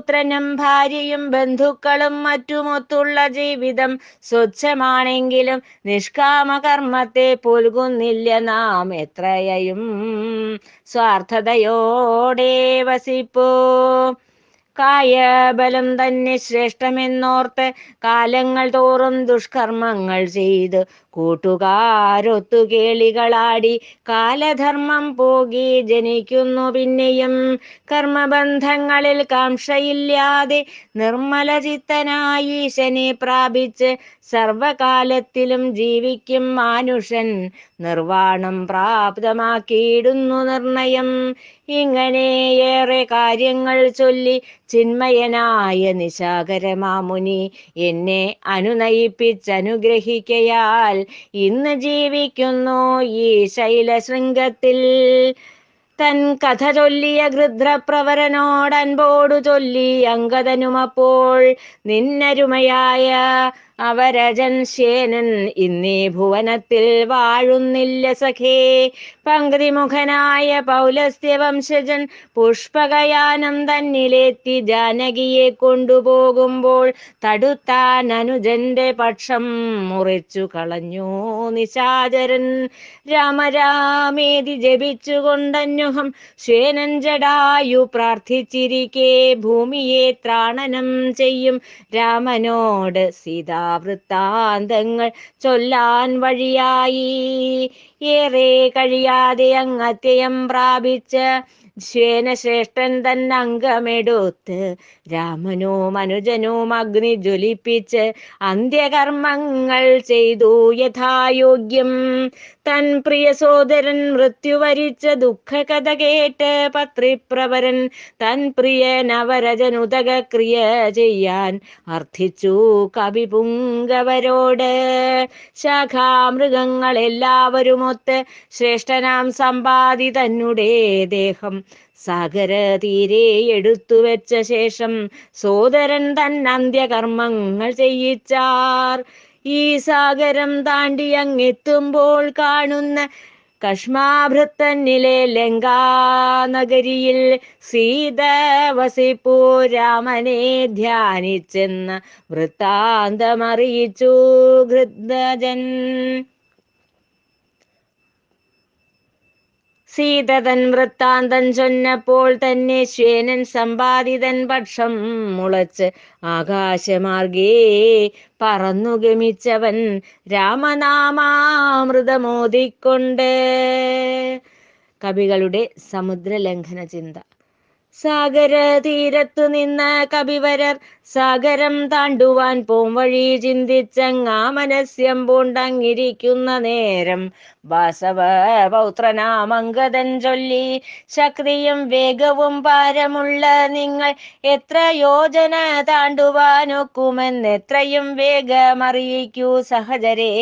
പുത്രനും ഭാര്യയും ബന്ധുക്കളും മറ്റുമൊത്തുള്ള ജീവിതം സ്വച്ഛമാണെങ്കിലും നിഷ്കാമകർമ്മത്തെ പുൽകുന്നില്ല നാം എത്രയും സ്വാർത്ഥതയോടെ വസിപ്പോ. കായബലം തന്നെ ശ്രേഷ്ഠമെന്നോർത്ത് കാലങ്ങൾ തോറും ദുഷ്കർമ്മങ്ങൾ ചെയ്ത് കൂട്ടുകാരൊത്തു കേളികളാടി കാലധർമ്മം പോകി ജനിക്കുന്നു പിന്നെയും. കർമ്മബന്ധങ്ങളിൽ കാംക്ഷയില്ലാതെ നിർമ്മലചിത്തനായി ഈശനെ പ്രാപിച്ച് സർവകാലത്തിലും ജീവിക്കും മാനുഷൻ നിർവാണം പ്രാപ്തമാക്കിയിടുന്നു നിർണയം. ഇങ്ങനെയേറെ കാര്യങ്ങൾ ചൊല്ലി ചിന്മയനായ നിശാകരമാമുനി എന്നെ അനുനയിപ്പിച്ചനുഗ്രഹിക്കയാൽ ഇന്ന് ജീവിക്കുന്നു ഈ ശൈലശൃംഗത്തിൽ. തൻ കഥ ചൊല്ലിയ ഗൃധ്രപ്രവരനോടൻപോടു ചൊല്ലി അങ്കദനുമപ്പോൾ നിന്നരുമയായ അവരജൻ ശ്യേനൻ ഇന്നീ ഭുവനത്തിൽ വാഴുന്നില്ല സഖേ. പങ്ക്തിമുഖനായ പൗലസ്ത്യവംശജൻ പുഷ്പകയാനം തന്നിലെത്തി ജാനകിയെ കൊണ്ടുപോകുമ്പോൾ തടുത്താൻ അനുജന്റെ പക്ഷം മുറിച്ചു കളഞ്ഞു നിശാചരൻ. രാമരാമേതി ജപിച്ചുകൊണ്ടന്യുഹം ശ്വേനൻ ജടായു പ്രാർത്ഥിച്ചിരിക്കെ ഭൂമിയെ ത്രാണനം ചെയ്യും രാമനോട് സീതാവൃത്താന്തങ്ങൾ ചൊല്ലാൻ വഴിയായി. ഏറെ കഴിയാതെ അങ്ങത്യയം പ്രാപിച്ച ശ്വേനശ്രേഷ്ഠൻ തന്നംഗമെടുത്ത് രാമനും അനുജനും അഗ്നി ജ്വലിപ്പിച്ച് അന്ത്യകർമ്മങ്ങൾ ചെയ്തു യഥായോഗ്യം. തൻ പ്രിയ സോദരൻ മൃത്യുവരിച്ച ദുഃഖകഥ കേട്ട് പത്രിപ്രവരൻ തൻ പ്രിയനവരജനുതക ക്രിയ ചെയ്യാൻ അർത്ഥിച്ചു കവിപുങ്കവരോട്. ശാഖാമൃഗങ്ങളെല്ലാവരുമൊത്ത് ശ്രേഷ്ഠനാം സമ്പാദി തന്നുടെ ദേഹം സാഗരതീരെ എടുത്തുവെച്ച ശേഷം സോദരൻ തൻ അന്ത്യകർമ്മങ്ങൾ ചെയ്യിച്ചാർ. ഈ സാഗരം താണ്ടി അങ്ങെത്തുമ്പോൾ കാണുന്ന കശ്മാഭൃത്തന്നിലെ ലങ്കാനഗരിയിൽ സീത വസിപ്പൂ രാമനെ ധ്യാനിച്ചെന്ന വൃത്താന്തമറിയിച്ചു ഗൃധ്രജൻ. സീതതൻ വൃത്താന്തം ചൊന്നപ്പോൾ തന്നെ ശ്വേനൻ സമ്പാദിതൻ പക്ഷം മുളച്ച് ആകാശമാർഗേ പറന്നു ഗമിച്ചവൻ രാമനാമാമൃതമോദിക്കൊണ്ട്. കവികളുടെ സമുദ്രലംഘന ചിന്ത. സാഗര തീരത്തു നിന്ന് കവിവരർ സാഗരം താണ്ടുവാൻ പോംവഴി ചിന്തിച്ചങ്ങാമനസ്യം പൂണ്ടങ്ങിരിക്കുന്ന നേരം വാസവ പൗത്രനാമങ്കദൻ ചൊല്ലി ശക്തിയും വേഗവും ഭാരമുള്ള നിങ്ങൾ എത്ര യോജന താണ്ടുവാനൊക്കുമെന്നെത്രയും വേഗമറിയിക്കൂ സഹചരേ.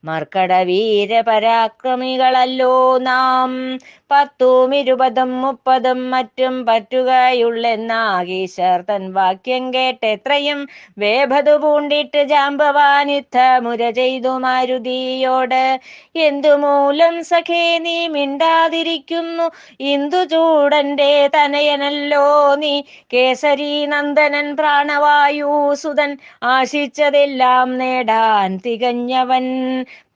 മർക്കട വീര പരാക്രമികളല്ലോ നാം. 10ഉം 20ഉം 30ഉം മറ്റും പറ്റുകയുള്ളെന്നാകീശർ തൻ വാക്യം കേട്ടെത്രയും വേഭതു പൂണ്ടിട്ട് ജാമ്പവാനിത്ത മുര ചെയ്തു മാരുതിയോട്. എന്തുമൂലം സഖേ നീ മിണ്ടാതിരിക്കുന്നു? ഇന്ദുചൂടന്റെ തനയനല്ലോ നീ. കേസരി നന്ദനൻ പ്രാണവായു സുതൻ ആശിച്ചതെല്ലാം നേടാൻ തികഞ്ഞവൻ.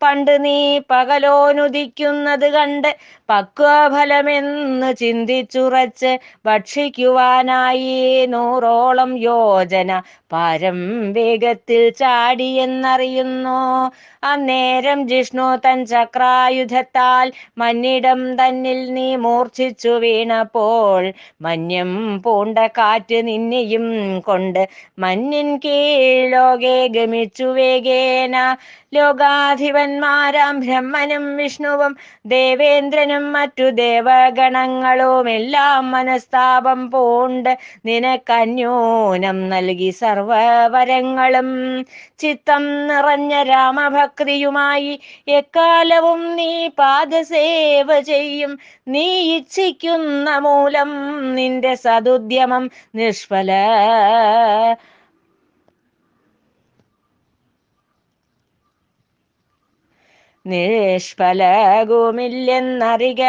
പണ്ട് നീ പകലോനുദിക്കുന്നത് കണ്ട് പക്വഫലമെന്ന് ചിന്തിച്ചുറച്ച് ഭക്ഷിക്കുവാനായി 100ഓളം യോജന പാരം വേഗത്തിൽ ചാടിയെന്നറിയുന്നു. അന്നേരം ജിഷ്ണു തൻ ചക്രായുധത്താൽ മന്നിടം തന്നിൽ നീ മൂർച്ഛിച്ചു വീണപ്പോൾ മന്യം പൂണ്ട കാറ്റ് നിന്നെയും കൊണ്ട് മഞ്ഞിൻ കീഴ്ലോകെ ഗമിച്ചു വേഗേന. ലോകാധിപന്മാരാം ബ്രഹ്മനും വിഷ്ണുവും ദേവേന്ദ്രനും മറ്റു ദേവഗണങ്ങളും എല്ലാം മനസ്താപം പൂണ്ട് നിനക്കന്യൂനം നൽകി സർവവരങ്ങളും. ചിത്തം നിറഞ്ഞ രാമഭക്തിയുമായി എക്കാലവും നീ പാദസേവ ചെയ്യും. നീ ഇച്ഛിക്കുന്ന മൂലം നിന്റെ സതുദ്യമം നിഷ്ഫലകുമില്ലെന്നറിക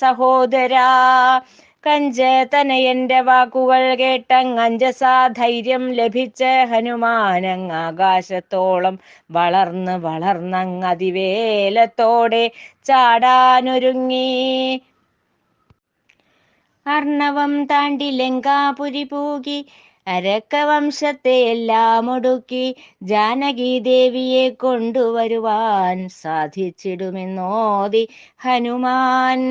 സഹോദരാ. കഞ്ചതനയന്റെ വാക്കുകൾ കേട്ടങ്ങഞ്ചസാ ധൈര്യം ലഭിച്ച ഹനുമാനങ്ങ് ആകാശത്തോളം വളർന്നങ്ങതിവേലത്തോടെ ചാടാനൊരുങ്ങി. അർണവം താണ്ടി ലങ്കാപുരി പൂകി അരക്കവംശത്തെ എല്ലാം ഒടുക്കി ജാനകി ദേവിയെ കൊണ്ടുവരുവാൻ സാധിച്ചിടുമെന്നോതി ഹനുമാൻ.